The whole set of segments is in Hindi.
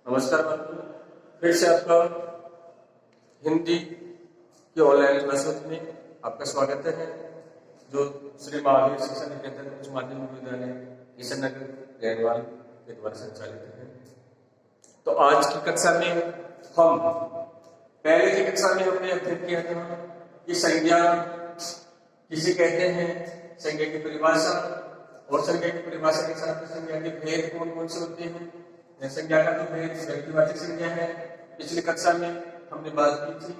नमस्कार बंधु, फिर से आपका हिंदी की ऑनलाइन क्लासेस में आपका स्वागत है। जो श्री महावीर शिक्षा निकेतन उच्च माध्यमिक विद्यालय किशन नगर गैरवाल के द्वारा संचालित है। तो आज की कक्षा में हम पहले की कक्षा में हमने अध्ययन किया था कि संज्ञा किसे कहते हैं, संज्ञा की परिभाषा और संज्ञा की परिभाषा के साथ संज्ञा के भेद कौन कौन से होते हैं। संज्ञा का जो भेद व्यक्तिवाचक संज्ञा है, पिछली कक्षा में हमने बात की थी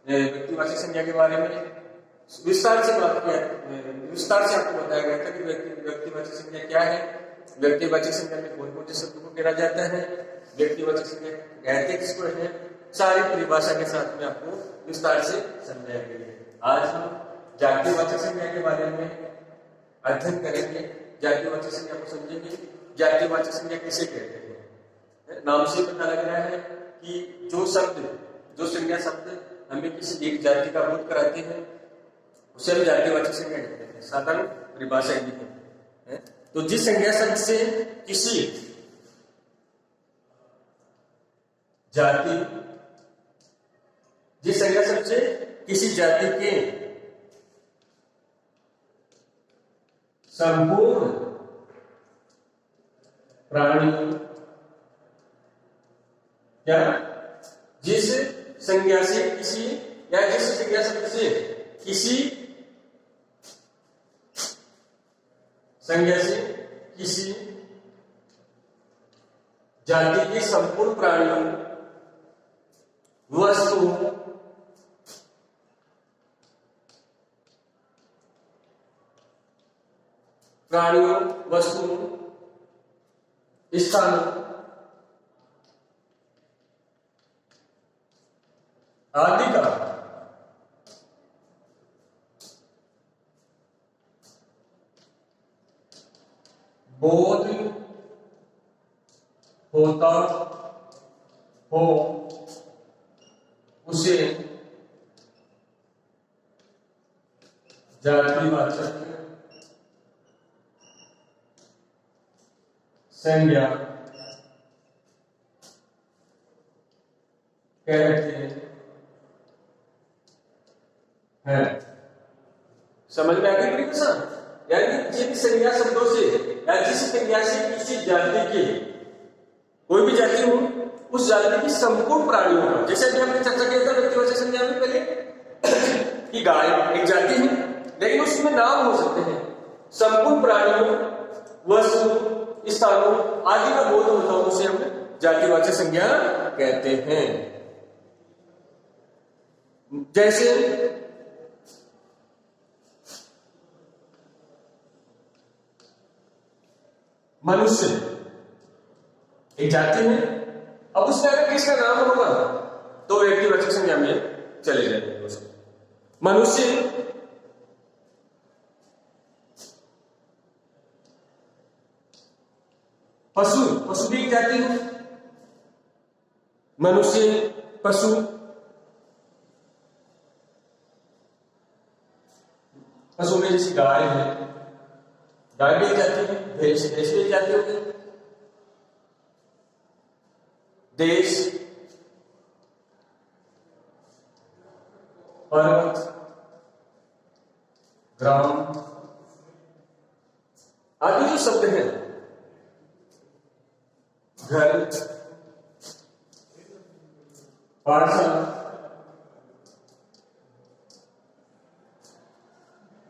व्यक्तिवाचक संज्ञा के बारे में, विस्तार से बात किया, विस्तार से आपको बताया गया था कि व्यक्तिवाचक संज्ञा क्या है, व्यक्तिवाचक संज्ञा में कौन कौन से शब्दों को गिना जाता है, व्यक्तिवाचक संज्ञा कहते किसको है, सारी परिभाषा के साथ में आपको विस्तार से समझाया गया है। आज हम जातिवाचक संज्ञा के बारे में अध्ययन करेंगे। जातिवाचक संज्ञा को समझेंगे। जातिवाचक संज्ञा किसे कहते हैं? नाम से पता लग रहा है कि जो संज्ञा शब्द हमें किसी एक जाति का बोध कराते हैं उसे हम जातिवाचक संज्ञा कहते हैं। साधारण परिभाषा यही है। तो जिस संज्ञा शब्द से किसी जाति, जिस संज्ञा शब्द से किसी जाति के संपूर्ण प्राणी, क्या जिस संज्ञा से किसी या जिस संज्ञा शब्द से किसी संज्ञा से किसी जाति के संपूर्ण प्राणियों, वस्तुओं, स्थानों आदि का बोध होता हो उसे जातिवाचक संज्ञा कहते हैं। समझ में आ गई परिभाषा? यानी जिन संज्ञा शब्दों से या जिस संज्ञा से किसी जाति के, कोई भी जाति हो, उस जाति की संपूर्ण प्राणियों का, जैसे अभी हमने चर्चा किया था व्यक्तिवाचक संज्ञा में पहले कि गाय एक जाति है लेकिन उसमें नाम हो सकते हैं। संपूर्ण प्राणियों, वस्तु, स्थानों आदि का बोध होता हो उसे हम जातिवाचक संज्ञा कहते हैं। जैसे मनुष्य एक जाति है, अब उसमें अगर किसका नाम होगा तो व्यक्तिवाचक संज्ञा में चले जाएंगे। मनुष्य, पशु, पशु भी एक जाति है। मनुष्य, पशु, पशु में जैसे गाय है, गाय भी एक जाति है। भैंस भी एक जाति होगी। देश, पर्वत, ग्राम आदि जो शब्द हैं, घर, पाठशाला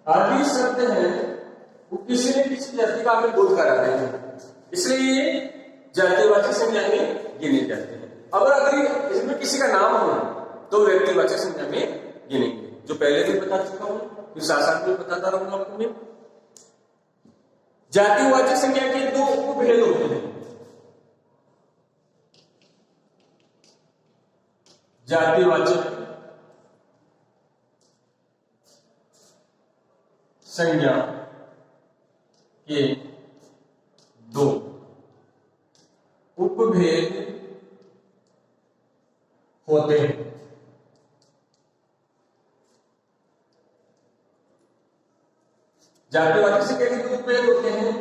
आदि शब्द हैं, वो किसी न किसी जाति का हमें बोध करा रहे हैं, इसलिए ये जातिवाचक संज्ञा में गिने जाते हैं। अगर इसमें किसी का नाम हो तो व्यक्तिवाचक संज्ञा में गिनेंगे, जो पहले भी बता चुका हूं, फिर साथ में बताता रहूंगा आपको मैं। जातिवाचक संज्ञा के दो उपभेद होते हैं। जातिवाचक संज्ञा के दो उपभेद होते हैं। जातिवाचक संज्ञा के दो उपभेद होते हैं।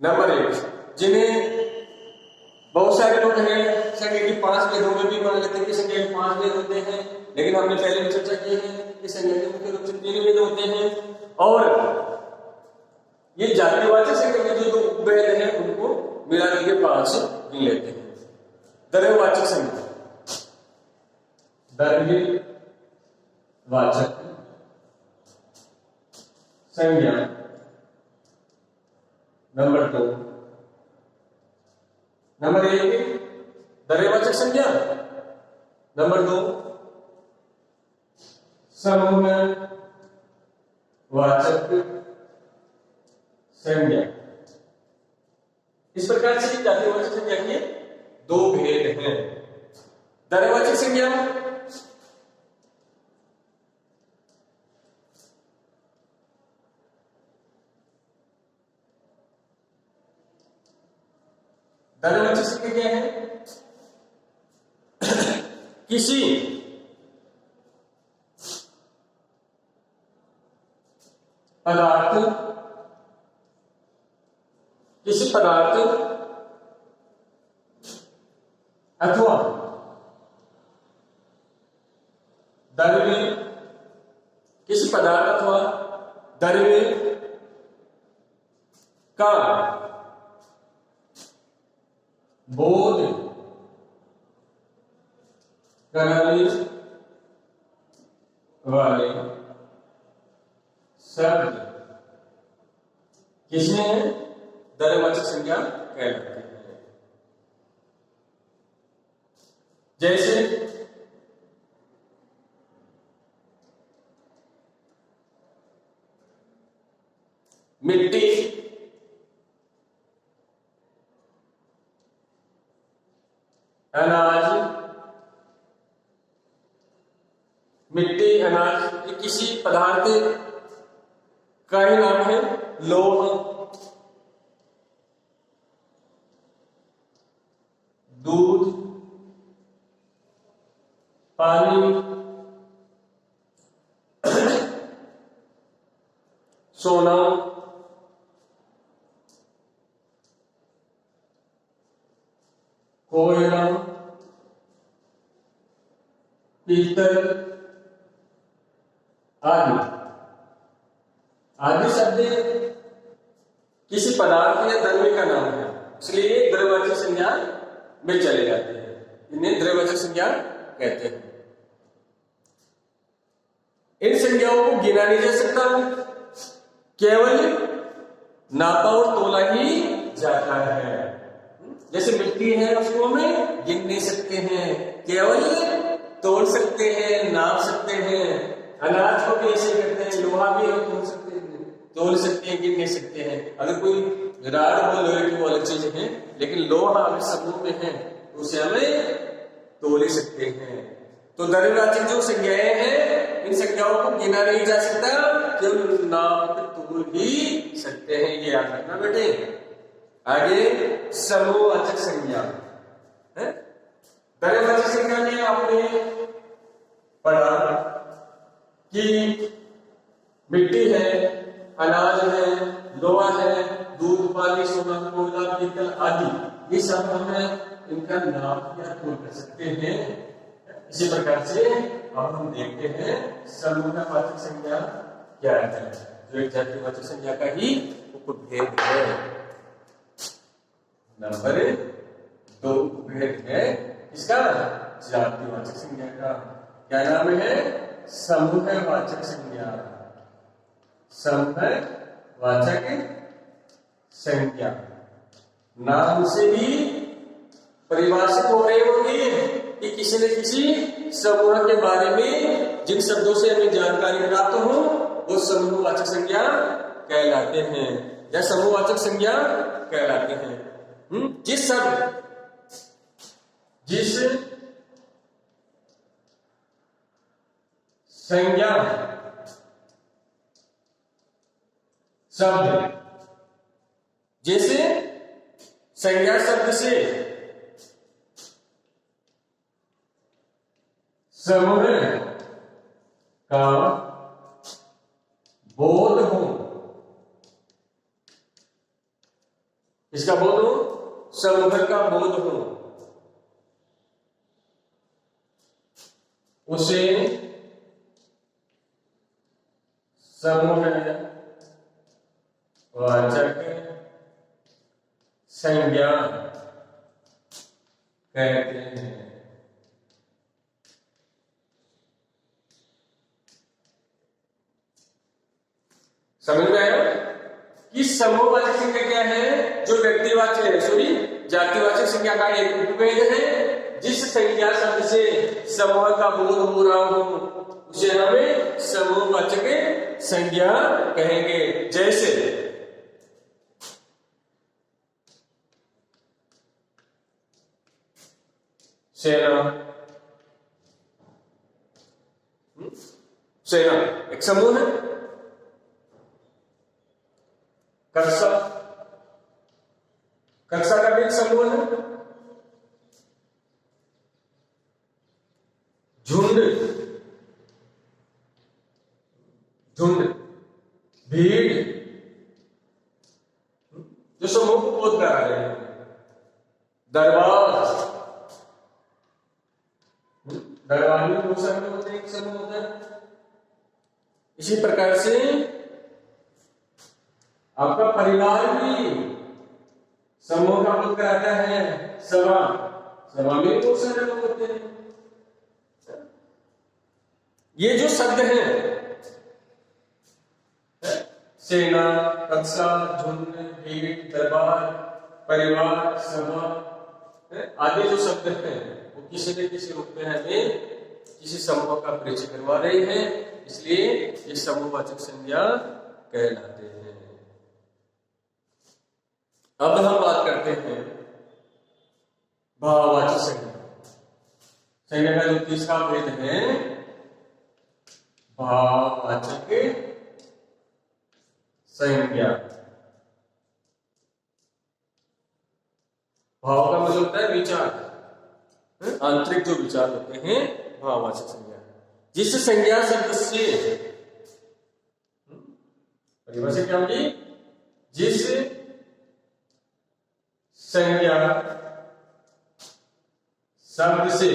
नंबर 1, जिन्हें सारे लोग हैं संज्ञा की 5 भेदों में भी मान लेते हैं कि संज्ञा के 5 भेद होते हैं, लेकिन हमने पहले भी चर्चा की है कि संज्ञा के मुख्य रूप से 3 भेद होते हैं। और ये जातिवाचक संज्ञा के जो 2 उपभेद हैं उनको मिला करके 5 गिन लेते हैं। द्रव्यवाचक संज्ञा, द्रव्यवाचक संज्ञा नंबर 2। नंबर 1 द्रव्यवाचक संज्ञा, नंबर 2 समूहवाचक संज्ञा। इस प्रकार से जातिवाचक संज्ञा के 2 भेद हैं। द्रव्यवाचक संज्ञा द्रव्यवाचक संज्ञा क्या है? किसी पदार्थ अथवा द्रव्य, किसी पदार्थ अथवा द्रव्य का बोध कराने वाले शब्द किसमें है? द्रव्यवाचक संज्ञा कहलाती है। जैसे मिट्टी, अनाज, मिट्टी, अनाज ये किसी पदार्थ का ही नाम है। लोह, दूध, पानी, सोना, कोयला, पीतल आदि आदि शब्द किसी पदार्थ या द्रव्य का नाम है, इसलिए द्रव्यवाचक संज्ञा में चले जाते हैं। इन्हें द्रव्यवाचक संज्ञा कहते हैं। इन संज्ञाओं को गिना नहीं जा सकता, केवल नापा और तोला ही जाता है। जैसे मिट्टी है उसको हमें गिन नहीं सकते हैं, केवल तोल सकते हैं, नाप सकते हैं। अनाज को भी ऐसे करते हैं, लोहा भी हम तोल सकते हैं, गिन नहीं सकते हैं। अगर कोई राड बोल लोहे की वो अलग चीज है, लेकिन लोहा अगर समूह में है तो उसे हमें तोल ही सकते हैं। तो द्रव्यवाचक जो संज्ञाएं हैं इन संज्ञाओं को गिना नहीं जा सकता, केवल नाप तोल ही सकते हैं। ये याद रखना बेटे। आगे समूहवाचक संज्ञा है। द्रव्यवाचक संज्ञा में आपने पढ़ा कि मिट्टी है, अनाज है, लोहा है, दूध, पानी, सोना, कोयला, पीतल आदि ये सब हम इनका नाप या तोल कर सकते हैं। इसी प्रकार से अब हम देखते हैं समूहवाचक संज्ञा क्या है, जो एक जातिवाचक संज्ञा का ही उपभेद है। नंबर 2 उपभेद है इसका जातिवाचक संज्ञा का। क्या नाम है? समूहवाचक संज्ञा। समूहवाचक संज्ञा नाम से ही परिभाषित हो रहे होंगे कि किसी न किसी समूह के बारे में जिन शब्दों से हमें जानकारी प्राप्त हो वो समूहवाचक संज्ञा कहलाते हैं या समूहवाचक संज्ञा कहलाते हैं। जिस संज्ञा शब्द जैसे संज्ञा शब्द से समूह का बोध हो, इसका बोध हो, समूह का बोध हो, उसे समूहवाचक संज्ञा कहते हैं। समझ में आया कि समूहवाचक संज्ञा क्या है? जो व्यक्तिवाचक सॉरी जातिवाचक संज्ञा का एक उपभेद है। जिस संज्ञा शब्द से समूह का बोध हो रहा हो उसे हमें समूहवाचक संज्ञा कहेंगे। जैसे सेना, सेना एक समूह है। कक्षा, कक्षा का भी एक समूह है। झुंड, झुंड, भीड़, जो समूह को बोध करा रहे हैं। दरबार, दरबार में बहुत सारे होते हैं, एक समूह होता है। इसी प्रकार से आपका परिवार भी समूह का बोध कराता है। सभा, सभा में बहुत सारे लोग होते हैं। ये जो शब्द है सेना, कक्षा, झुंड, भीड़, दरबार, परिवार, सभा आदि जो शब्द हैं वो किसी न किसी रूप में हमें किसी समूह का परिचय करवा रहे हैं, इसलिए ये समूहवाचक संज्ञा कहलाते हैं। अब हम बात करते हैं भाववाचक संज्ञा। संज्ञा का जो तीसरा भेद है भाववाचक संज्ञा। भाव का मतलब होता है विचार, आंतरिक जो विचार होते हैं भाववाचक संज्ञा। जिस संज्ञा शब्द से परिभाषा क्या होगी? जिस संज्ञा शब्द से,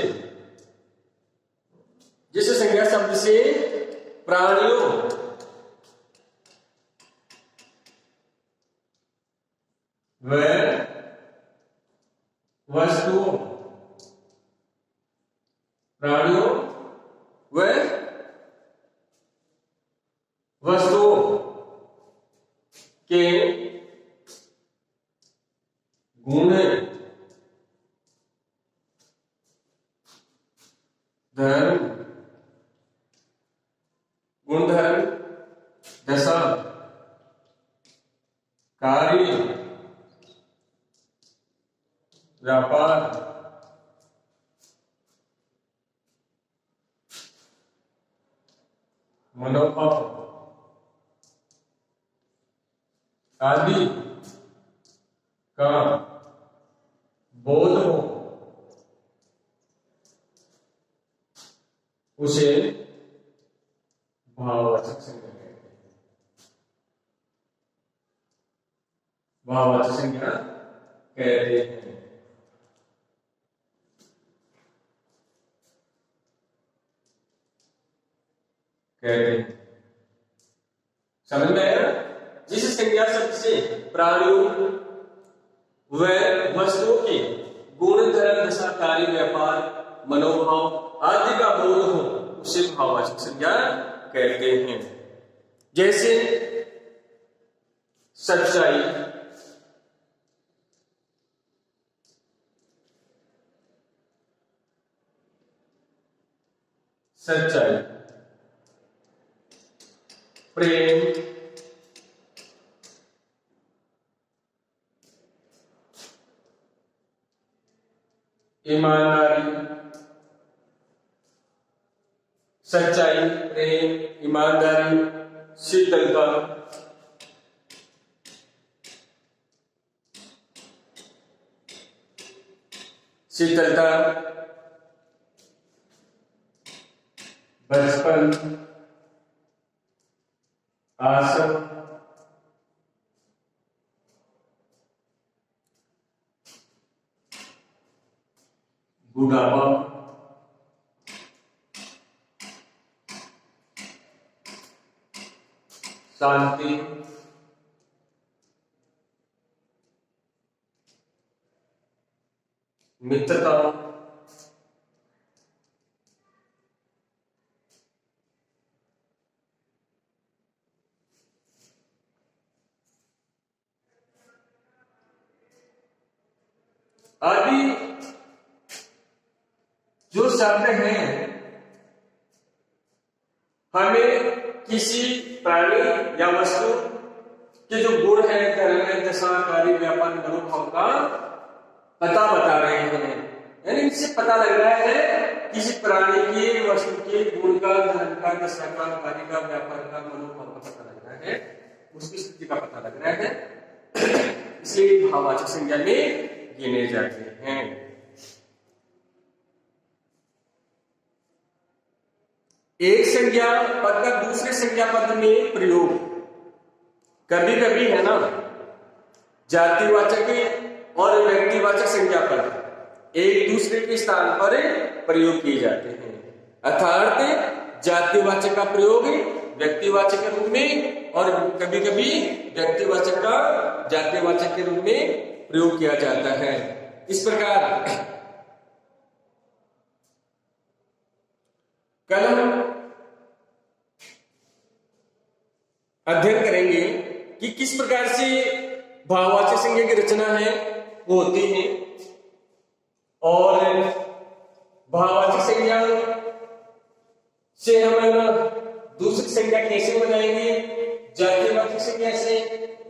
जिस संज्ञा शब्द से प्राणियों व वस्तुओं, प्राणियों व वस्तुओं के गुण, धर्म, गुणधर्म, दशा, कार्य, व्यापार, मनोभाव आदि का बोध हो उसे भाववाचक संज्ञा कहते हैं। भाववाचक संज्ञा कहते हैं। समझ में आया? जिस संज्ञा शब्द से प्राणियों व वस्तुओं के गुण, धर्म, दशा, कार्य, व्यापार, मनोभाव आदि का बोध हो उसे भाववाचक संज्ञा कहते हैं। जैसे सच्चाई, सच्चाई, प्रेम, ईमानदारी, सच्चाई, प्रेम, ईमानदारी, शीतलता, शीतलता, बचपन, आशा, बुढ़ापा, शांति, मित्रता, आदि जो शब्द हैं हमें किसी प्राणी या वस्तु के जो गुण है, धर्म, दशा, कार्य, व्यापार, मनोभाव का पता बता रहे हैं। यानी इससे पता लग रहा है किसी प्राणी की, वस्तु के गुण का, धर्म का, दशा का, कार्य का, व्यापार का, मनोभाव का पता लग रहा है, उसकी स्थिति का पता लग रहा है, इसलिए भाववाचक संज्ञा में गिने जाते हैं। एक संज्ञा पद का दूसरे संज्ञा पद में प्रयोग कभी कभी है ना, जातिवाचक और व्यक्तिवाचक संज्ञा पद एक दूसरे के स्थान पर प्रयोग किए जाते हैं। अर्थात जातिवाचक का प्रयोग व्यक्तिवाचक के रूप में और कभी कभी व्यक्तिवाचक का जातिवाचक के रूप में प्रयोग किया जाता है। इस प्रकार कल हम अध्ययन करेंगे कि किस प्रकार से भाववाचक संज्ञा की रचना है वो होती है, और भाववाचक संज्ञा से हम दूसरी संज्ञा कैसे बनाएंगे, जातिवाचक संज्ञा से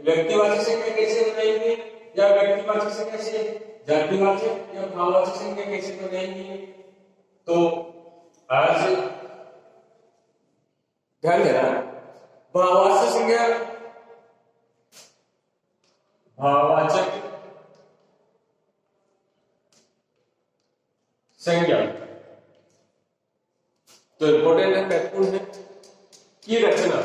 व्यक्तिवाचक संज्ञा कैसे बनाएंगे, या व्यक्तिवाचक संज्ञा से जातिवाचक या भाववाचक संज्ञा कैसे बनाएंगे। तो आज ध्यान देना, भाववाचक संज्ञा, भाववाचक संज्ञा तो इंपॉर्टेंट है, महत्वपूर्ण है की रचना।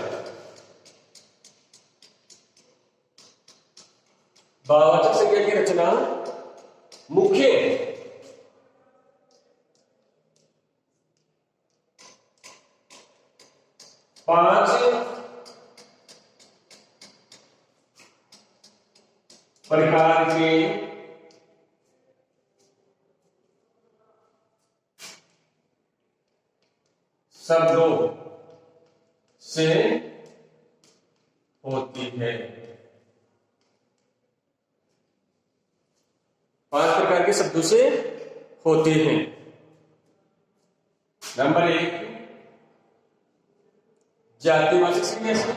भाववाचक संज्ञा की रचना मुख्य पांच प्रकार के शब्दों से होती है। 5 प्रकार के शब्दों से होते हैं। नंबर 1 जातिवाचक संज्ञा से,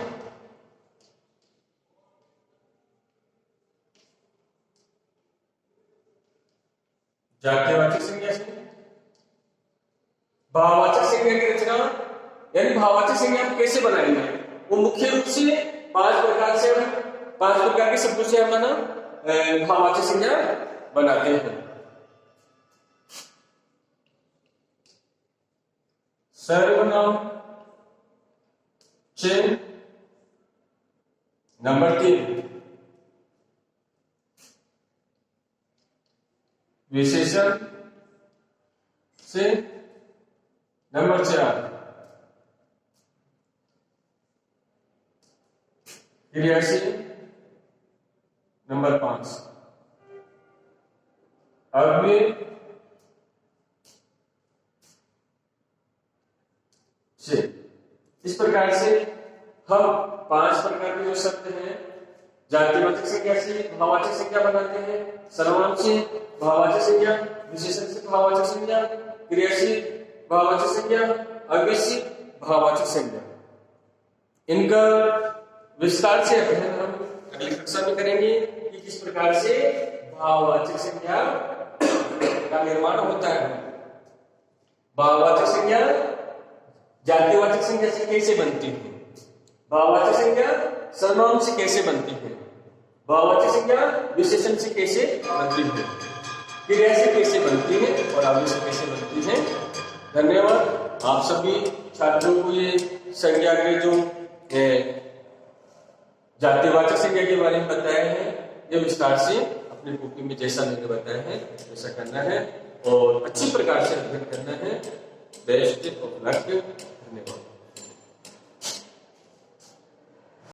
जातिवाचक संज्ञा से भाववाचक संज्ञा की रचना, यानी भाववाचक संज्ञा हम कैसे बनाएंगे, वो मुख्य रूप से 5 प्रकार के शब्दों से हम ना भाववाचक संज्ञा बनाते हैं। सर्वनाम, चिन्ह। नंबर 3 विशेषण से। नंबर 4 क्रियाशील। नंबर 5 अव्यय से। इस प्रकार से हम 5 प्रकार के जो शब्द हैं जातिवाचक संज्ञा से भाववाचक संज्ञा बनाते हैं, सर्वनाम से भाववाचक संज्ञा, विशेषण से भाववाचक संज्ञा, क्रियाशील भाववाचक संज्ञा, अव्यय से भाववाचक संज्ञा। इनका विस्तार से अध्ययन हम अगली कक्षा में करेंगे कि किस प्रकार से भाववाचक संज्ञा का निर्माण होता है। भाववाचक संज्ञा जातिवाचक संज्ञा से कैसे बनती है, भाववाचक संज्ञा सर्वनाम से कैसे बनती है, भाववाचक संज्ञा विशेषण से कैसे बनती है, क्रिया से कैसे बनती है और अव्यय से कैसे बनती है। धन्यवाद। आप सभी छात्रों को ये संज्ञा के जो जातिवाचक संज्ञा के बारे में बताया है, ये विस्तार से अपनी बुक में जैसा मैंने बताया है वैसा करना है और अच्छी प्रकार से अध्ययन करना है। Best of luck. धन्यवाद।